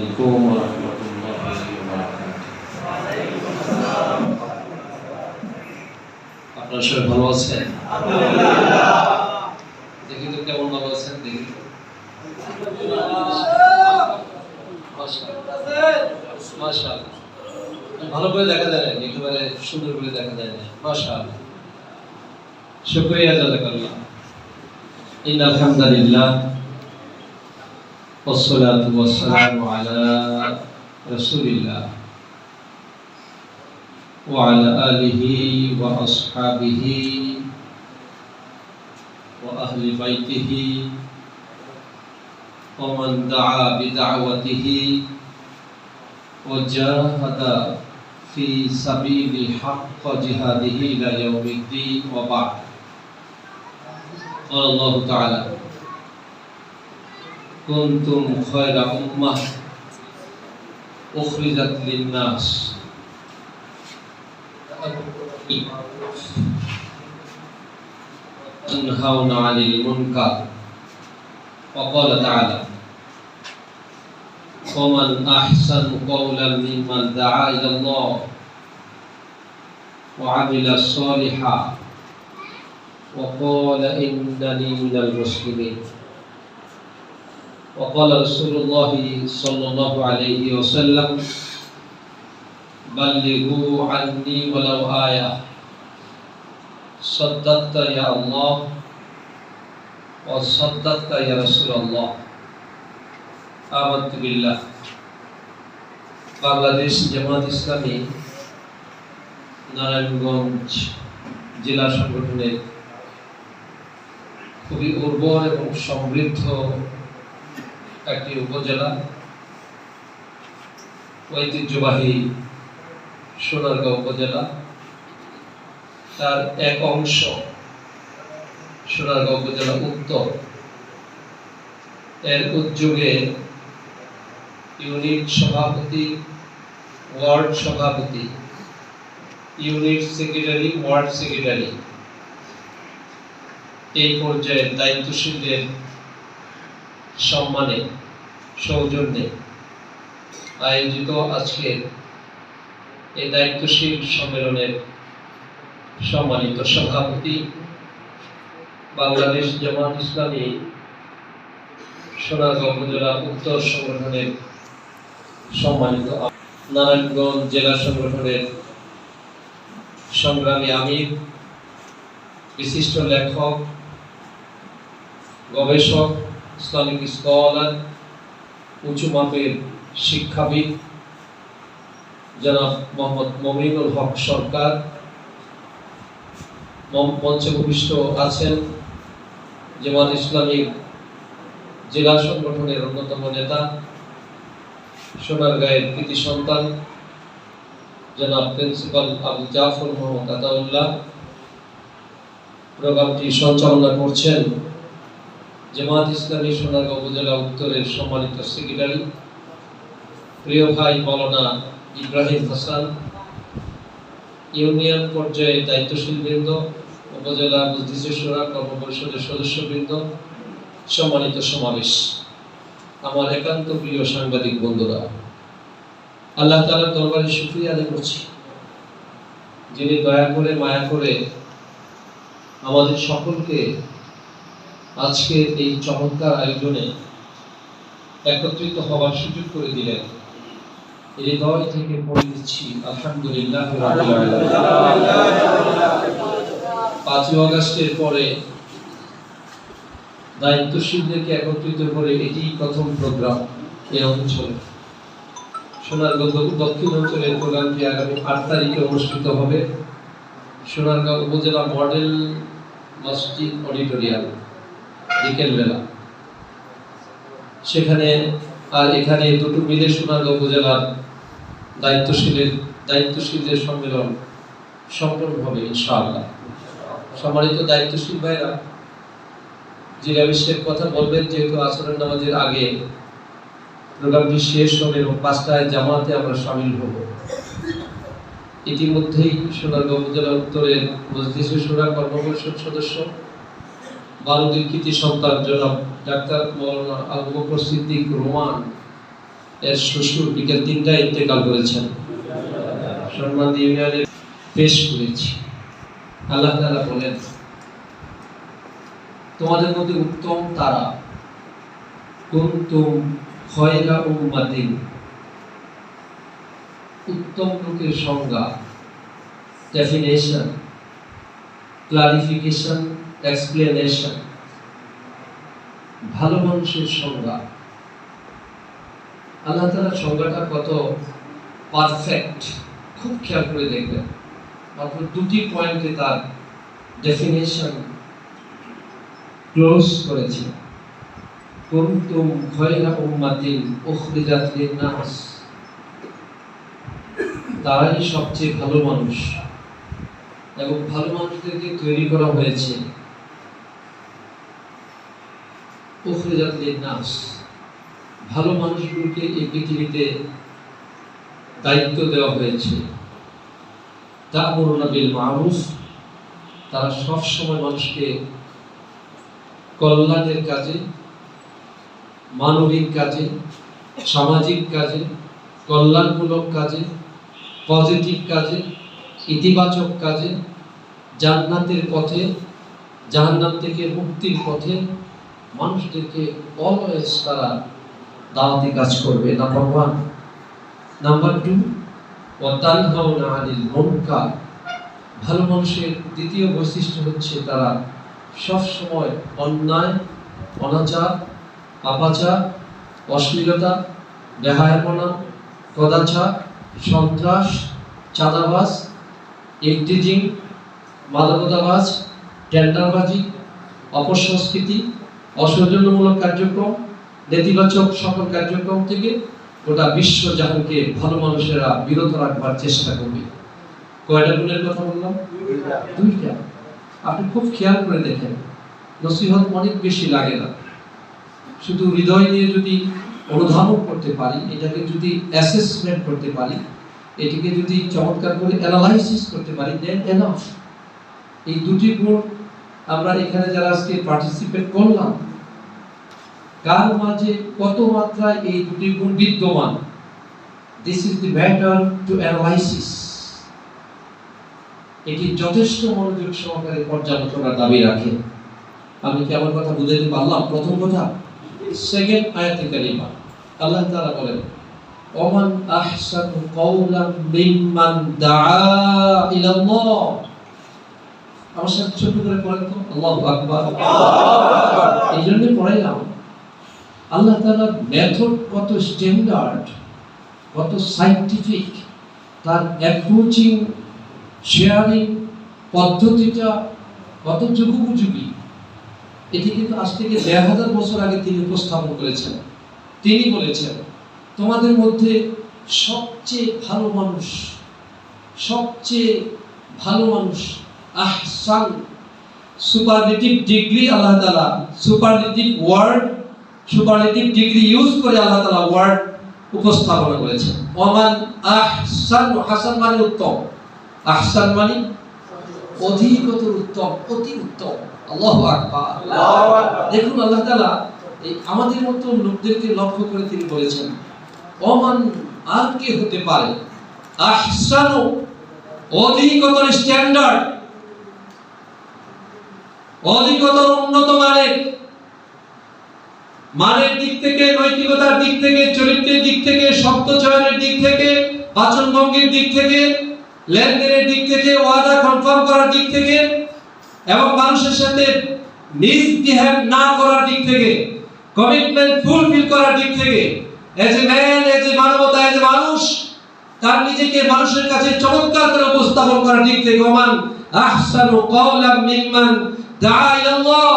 আলাইকুম ওয়া রাহমাতুল্লাহি ওয়া বারাকাতুহু। আপনারা সবাই ভালো আছেন? আলহামদুলিল্লাহ। দেখি তো কেমন ভালো আছেন, দেখি। মাশাআল্লাহ। ভালো করে দেখা যায় না, একেবারে সুন্দর করে দেখা যায় না। মাশাআল্লাহ। শুকরিয়া জাযাকাল্লাহ। ইন্নাল হামদালিল্লাহ والصلاة والسلام على رسول الله وعلى آله وأصحابه وأهل بيته ومن دعا بدعوته وجاهد في سبيل حق جهاده إلى يوم الدين وبعد. قال الله تعالى: كنتم خير أمة أخرجت للناس تنهون عن المنكر. وقال تعالى: ومن أحسن قولا ممن دعا إلى الله وعمل صالحا وقال إنني من المسلمين. وقال رسول الله صلى الله عليه وسلم: بلغوا عني ولو آية صدقت يا الله وصدقت يا رسول الله آمنت بالله. বাংলাদেশ জামাত ইসলামী নারায়ণগঞ্জ জেলা সংগঠনের খুবই উর্বর এবং সমৃদ্ধ একটি উপজেলা, ঐতিহ্যবাহী সোনারগাঁও উপজেলা, তার এক অংশ সোনারগাঁও উপজেলা উত্তর এর উদ্যোগে ইউনিট সভাপতি, ওয়ার্ড সভাপতি, ইউনিট সেক্রেটারি, ওয়ার্ড সেক্রেটারি এই পর্যায়ের দায়িত্বশীলদের সম্মানে সৌজন্যে আয়োজিত আজকের এই দায়িত্বশীল সম্মেলনের সম্মানিত সভাপতি, বাংলাদেশ জামাত ইসলামী সোনারগাঁও উপজেলা উত্তর সংগঠনের সম্মানিত নারায়ণগঞ্জ জেলা সংগঠনের সংগ্রামী আমির, বিশিষ্ট লেখক, গবেষক, ইসলামিক স্কলার, উঁচু মাপের শিক্ষাবিদ জনাব মোহাম্মদ মমিনুল হক সরকার, মঞ্চে উপবিষ্ট আছেন জামাত ইসলামীর জেলা সংগঠনের অন্যতম নেতা, সোনারগাঁয়ের কৃতি সন্তান জনাব প্রিন্সিপাল আবু জাফর মোহাম্মদ আতাউল্লাহ। প্রোগ্রামটি সঞ্চালনা করছেন জামাত ইসলামী সোনারগাঁও উপজেলা উত্তরের সম্মানিত সেক্রেটারি প্রিয় ভাই মাওলানা ইব্রাহিম হাসান, ইউনিয়ন পর্যায়ে দায়িত্বশীল বৃন্দ, উপজেলা মজলিসে শুরা কর্মপরিষদের সদস্যবৃন্দ, সম্মানিত সমাবেশ, আমার একান্ত প্রিয় সাংবাদিক বন্ধুরা, আল্লাহ তাআলার দরবারে শুকরিয়া আদায় করছি যিনি দয়া করে মায়া করে আমাদের সকলকে আজকে এই চমৎকার আয়োজনে একত্রিত হওয়ার সুযোগ করে দিলেন। হৃদয় থেকে পড়ে দিচ্ছি আলহামদুলিল্লাহ রাব্বিল আলামিন। 5ই আগস্টের পরে দায়িত্বশীলদেরকে একত্রিত করে এটি প্রথম প্রোগ্রাম এই অঞ্চলে। সোনারগাঁও দক্ষিণ অঞ্চলের প্রোগ্রামটি আগামী 8 তারিখে অনুষ্ঠিত হবে সোনারগাঁও উপজেলা মডেল মসজিদ অডিটোরিয়াম বিকেলবেলা। সেখানে আর এখানে দুটো মিলে সোনারগাঁও উপজেলার দায়িত্বশীলদের সম্মেলন সম্পন্ন হবে ইনশাআল্লাহ। সম্মানিত দায়িত্বশীল ভাইরা, জিজ্ঞাবিষয়ের কথা বলবেন যেহেতু আসরের নামাজের আগে প্রোগ্রামটি শেষ হবে এবং 5টায় জামাতে আমরা শামিল হব। ইতিমধ্যেই সোনারগাঁও উপজেলা উত্তরের মজলিসে শুরা কর্মপরিষদ সদস্য বারুদের কৃতি সন্তান জনাব ডাক্তার মাওলানা আবু বকর সিদ্দিক রোমান এর শ্বশুর বিকেল 3টায় ইন্তেকাল করেছেন। সম্মান ইউনিয়নে পেশ করেছি। আল্লাহ তাআলা বলেন, তোমাদের মধ্যে উত্তম তারা, কুনতুম খায়রা উম্মাতিন। উত্তম লোকের সংজ্ঞা, ডেফিনেশন, ক্লারিফিকেশন, এক্সপ্লেনেশন। ভালো মানুষের সংজ্ঞা, আল্লাহ তাআলার সংজ্ঞাটা কত পারফেক্ট, খুব খেয়াল করে দেখবেন। মাত্র 2টি পয়েন্টে তার ডেফিনেশন ক্লোজ করেছে। কুনতুম খায়রা উম্মাতিন উখরিজাত লিন-নাস। তারাই সবচেয়ে ভালো মানুষ এবং ভালো মানুষদেরকে তৈরি করা হয়েছে উখরিজাত লিন-নাস। ভালো মানুষগুলোকে এই পৃথিবীতে দায়িত্ব দেওয়া হয়েছে। তা'মুরুনা বিল মা'রুফ, তারা সব সময় মানুষকে কল্যাণের কাজে, মানবিক কাজে, সামাজিক কাজে, কল্যাণমূলক কাজে, পজিটিভ কাজে, ইতিবাচক কাজে, জান্নাতের পথে, জাহান্নাম থেকে মুক্তির পথে মানুষদেরকে অলওয়েজ তারা দাওয়াতি কাজ করবে। নাম্বার 1। নাম্বার 2, ওয়া তানহাউনা আনিল মুনকার। ভালো মানুষের দ্বিতীয় বৈশিষ্ট্য হচ্ছে তারা সব সময় অন্যায়, অনাচার, পাপাচার, অশ্লীলতা, বেহায়াপনা, কদাচার, সন্ত্রাস, চাঁদাবাজ, ইফটিজিং, মাদকতাবাজ, টেন্ডারবাজি, অপসংস্কৃতি, অসৌজন্যমূলক কার্যক্রম, নেতিবাচক সকল কার্যক্রম থেকে গোটা বিশ্ব জাহানকে ভালো মানুষেরা বিরত রাখবার চেষ্টা করবে। কয়টা গুণের কথা বললাম? 2টা। আপনি খুব খেয়াল করে দেখেন, নসিহত অনেক বেশি লাগে না। শুধু হৃদয় নিয়ে যদি অনুধাবন করতে পারি, এটাকে যদি অ্যাসেসমেন্ট করতে পারি, এটিকে যদি চমৎকার করে অ্যানালাইসিস করতে পারি, দেন এনাফ। এই 2টি গুণ আমরা এখানে যারা আজকে পার্টিসিপেট করলাম, কার মাঝে কত মাত্রায় এই 2টি গুণ বিদ্যমান, this is the matter to analysis. এটি যথেষ্ট মনোযোগ সহকারে পর্যালোচনার দাবি রাখে। আমি কি আমার কথা বুঝাতে পারলাম? প্রথম কথা। সেকেন্ড আয়াতে কারিমা আল্লাহ তাআলা বলেন, ওমান আহসানু কাওলাম মিম্মান দাআ ইলাল্লাহ। আমার সাথে ছোট করে পড়েন তো, আল্লাহু আকবার। এই জন্য পড়াইলাম, আল্লাহ তাআলার মেথড কত স্ট্যান্ডার্ড, কত সায়েন্টিফিক, তার অ্যাপ্রোচিং, শেয়ারিং পদ্ধতিটা কত যুগোপযোগী। এটি কিন্তু আজ থেকে 1000 বছর আগে তিনি উপস্থাপন করেছেন। তিনি বলেছেন, তোমাদের মধ্যে সবচেয়ে ভালো মানুষ, সবচেয়ে ভালো মানুষ, আহসান, সুপারলেটিভ ডিগ্রি আল্লাহ তাআলা, superlative word, superlative degree use করে আল্লাহ তাআলা ওয়ার্ড উপস্থাপন করেছেন। ওমান আহসান, হাসান মানে উত্তম, আহসান মানে অধিকতর উত্তম, অতি উত্তম। আল্লাহু আকবার। দেখুন আল্লাহ তাআলা এই আমাদের মতো লোকদেরকে লক্ষ্য করে তিনি বলেছেন, ওমান, আর কি হতে পারে, আহসানু, অধিকতর স্ট্যান্ডার্ড, অধিকতর উন্নত মানের দিক থেকে, নৈতিকতার দিক থেকে, চরিত্রের দিক থেকে, শব্দ চয়নের দিক থেকে, বাচন ভঙ্গির দিক থেকে, লেনদেনের দিক থেকে, ওয়াদা কনফার্ম করার দিক থেকে এবং মানুষের সাথে মিসবিহেভ না করার দিক থেকে, কমিটমেন্ট ফুলফিল করার দিক থেকে, as a man, as a মানবতা, এজ এ মানুষ, তার নিজেকে মানুষের কাছে চমৎকার করে উপস্থাপন করার দিক থেকে, ওমান আহসানু কাওলাম মিম্মান দাআ ইলাল্লাহ।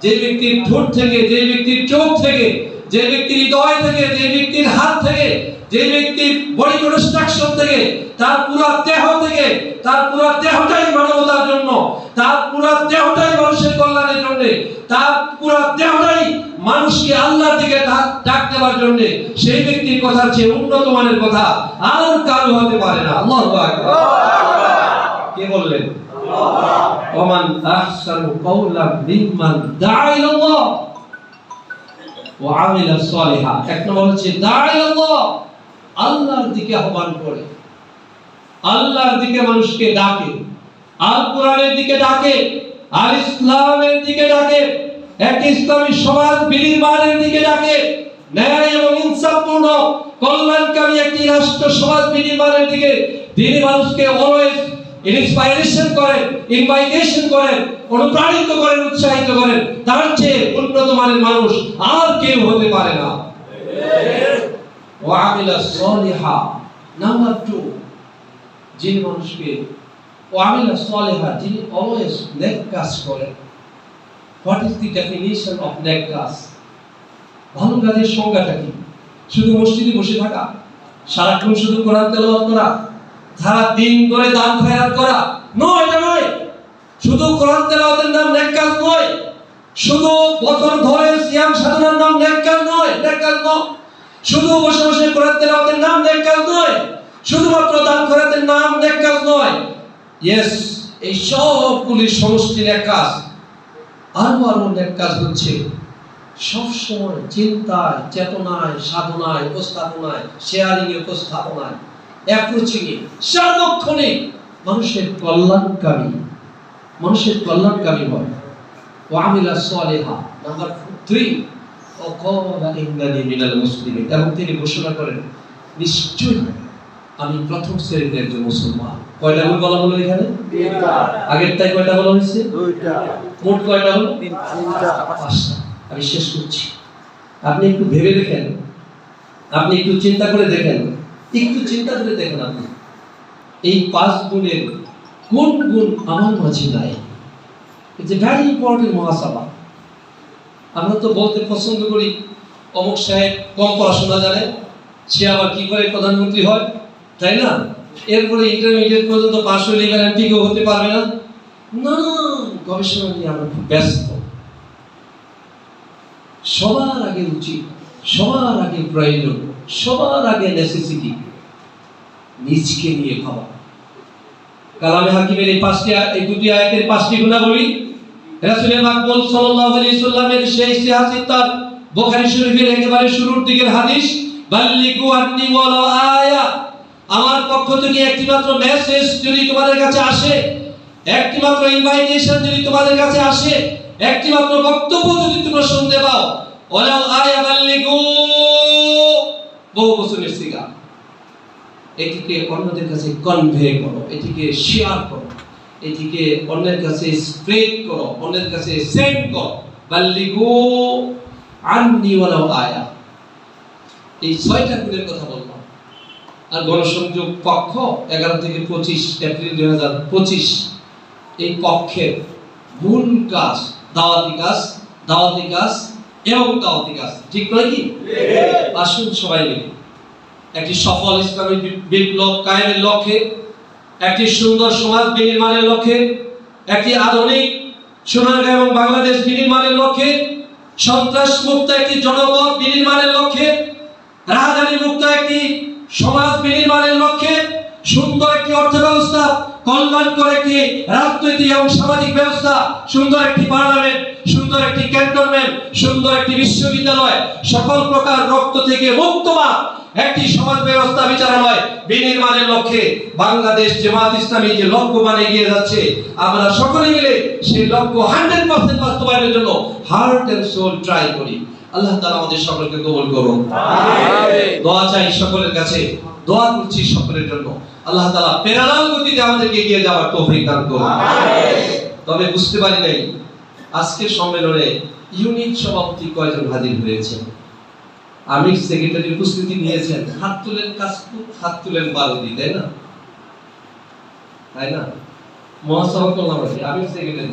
যে ব্যক্তির ঠোঁট থেকে, যে ব্যক্তির চোখ থেকে, যে ব্যক্তির হৃদয় থেকে, যে ব্যক্তির হাত থেকে, যে ব্যক্তির বডি কনস্ট্রাকশন থেকে, তার পুরো দেহ থেকে, তার পুরো দেহটাই মানবতার জন্য, তার পুরো দেহটাই মানুষের কল্যাণের জন্য, তার পুরো দেহটাই মানুষকে আল্লাহর দিকে ডাক দেওয়ার জন্য, সেই ব্যক্তির কথার চেয়ে উন্নত মানের কথা আর কারো হতে পারে না। আল্লাহু আকবার। কে বললেন? ওমান আহসানু কাওলাম মিম্মান দাআ ইলাল্লাহ। ওয়া আমিলা সালিহা। এক নম্বর হচ্ছে দাঈ আল্লাহ, আল্লাহর দিকে আহ্বান করে, আল্লাহর দিকে মানুষকে ডাকে, আল কোরআনের দিকে ডাকে, আল ইসলামের দিকে ডাকে, এক ইসলামী সমাজ বিনির্মাণের দিকে ডাকে, ন্যায় এবং ইনসাফপূর্ণ কল্যাণকামী একটি রাষ্ট্র সমাজ বিনির্মাণের দিকে তিনি মানুষকে অলওয়েজ ইন্সপাইরেশন করেন, ইনভাইটেশন করেন, অনুপ্রাণিত করেন, উৎসাহিত করেন। তার চেয়ে উন্নত মানের মানুষ আর কেউ হতে পারে না। ওয়া আমিলা সালিহা। নাম্বার 2, যিনি মানুষকে ওয়া আমিলা সালিহা, যিনি অলওয়েজ নেক কাজ করেন। What is the definition of neck কাজ? ভালো কাজের সংজ্ঞাটা কি? শুধু মসজিদে বসে থাকা, সারাক্ষণ শুধু কোরআন তেলাওয়াত করা, সারা দিন ধরে দান খয়রাত করা? নয়, এটা নয়। শুধু কোরআন তেলাওয়াতের নাম নেক কাজ নয়, শুধু বছর ধরে সিয়াম সাধনার নাম নেক কাজ নয়, নেক কাজ নয়। শুধু বসে বসে কোরআন তেলাওয়াতের নাম নেক কাজ নয়, শুধুমাত্র দান খয়রাতের নাম নেক কাজ নয়। ইয়েস, এই সবগুলির সমষ্টি নেক কাজ। আরো নেক কাজ হচ্ছে সব সময় চিন্তায়, চেতনায়, সাধনায়, উপস্থাপনায়, শেয়ারিং এ, উপস্থাপনায়, অ্যাপ্রোচিং এ সার্বক্ষণিক মানুষের কল্যাণকামী, মানুষের কল্যাণকামী হয়। ওয়া আমিলা সালিহা। নাম্বার 3, ওয়াকালা ইন্নানি মিনাল মুসলিমিন। এবং তিনি ঘোষণা করেন, নিশ্চয়ই আমি প্রথম শ্রেণীর একজন মুসলমান। কয়টা ভুল বলা হলো এখানে? 3টা। আগেরটাই কয়টা বলা হয়েছে? 2টা। মোট কয়টা হলো? 3টা। 5টা। আমি শেষ করছি। আপনি একটু ভেবে দেখেন, আপনি একটু চিন্তা করে দেখেন, একটু চিন্তা করে দেখেন আপনি এই 5 গুণের কোন গুণ আমার মাঝে নাই? ইটস এ ভেরি ইম্পর্টেন্ট মহাসভা। আমরা তো বলতে পছন্দ করি অমুক সাহেব কম পড়াশোনা জানে, সে আবার কি করে প্রধানমন্ত্রী হয়, তাই না? এরপরে ইন্টারমিডিয়েট পর্যন্ত পাশ হলে এবার এমপি কেউ হতে পারবে না। না, গবেষণা নিয়ে আমরা খুব ব্যস্ত। সবার আগে উচিত, সবার আগে প্রয়োজন, সবার আগে নেসেসিটি নিজকে নিয়ে ভাবা। কালামে হাকিমের এই দুটি আয়াতের 5টি গুণাবলী রাসূল মাকবুল সাল্লাল্লাহু আলাইহি সাল্লামের সেই ইতিহাসিক তার বুখারী শরীফের একেবারে শুরুর দিকের হাদিস, বাল্লিগু আন্নি ওয়ালা আয়া। আমার পক্ষ থেকে একটিমাত্র মেসেজ যদি তোমাদের কাছে আসে, একটিমাত্র ইনভাইটেশন যদি তোমাদের কাছে আসে, একটিমাত্র বক্তব্য যদি তোমরা শুনতে পাও, ওয়ালা আয়া বাল্লিগু, বহু বচনের সিগা, এটিকে অন্যদের কাছে কনভে করো, এটিকে শেয়ার করো, এটিকে অন্যের কাছে স্প্রেড করো, অন্যের কাছে সেন্ড করো। বাল্লিগু আন্নি ওয়ালা আয়া। এই 6টা গুণের কথা বললাম। আর গণসংযোগ পক্ষ 11 থেকে 25 এপ্রিল 2025 এই পক্ষের মূল কাজ দাওয়াতি কাজ, দাওয়াতি কাজ এবং দাওয়াতি কাজ। ঠিক নয় কি? আসুন সবাই মিলে একটি সফল ইসলামী বিপ্লব কায়েমের লক্ষ্যে, একটি সুন্দর সমাজ বিনির্মাণের লক্ষ্যে, একটি আধুনিক সোনারগাঁ এবং বাংলাদেশ বিনির্মাণের লক্ষ্যে, সন্ত্রাস মুক্ত একটি জনপদ বিনির্মাণের লক্ষ্যে, রাজধানী মুক্ত একটি সমাজ বিনির্মাণের লক্ষ্যে, সুন্দর একটি অর্থ ব্যবস্থা, কল্যাণকর একটি রাজনৈতিক এবং সামাজিক ব্যবস্থা, সুন্দর একটি পার্লামেন্ট, সুন্দর একটি ক্যান্টনমেন্ট, সুন্দর একটি বিশ্ববিদ্যালয়, সকল প্রকার রক্ত থেকে মুক্তমান একটি সমাজ ব্যবস্থা বিচারালয় বিনির্মাণের লক্ষ্যে বাংলাদেশ জামাত ইসলামী যে লক্ষ্য মানে এগিয়ে যাচ্ছে, আমরা সকলে মিলে সেই লক্ষ্য 100% বাস্তবায়নের জন্য হার্ট এন্ড সোল ট্রাই করি। আল্লাহ তাআলা আমাদের সকলকে কবুল করুন। আমিন। দোয়া চাই সকলের কাছে, দোয়া করছি সকলের জন্য। আল্লাহ তাআলা প্যারালাল গতিতে আমাদেরকে এগিয়ে যাওয়ার তৌফিক দান করুন। আমিন। তবে বুঝতে পারি নাই আজকের সম্মেলনে ইউনিট সভাপতি কয়জন হাজির হয়েছে? আমির সেক্রেটারি উপস্থিতি নিয়েছেন, হাত তুলেন কাশপুর, হাত তুলেন বারুদি, তাই না? তাই না? মহাসভা করলাম আমির সেক্রেটারি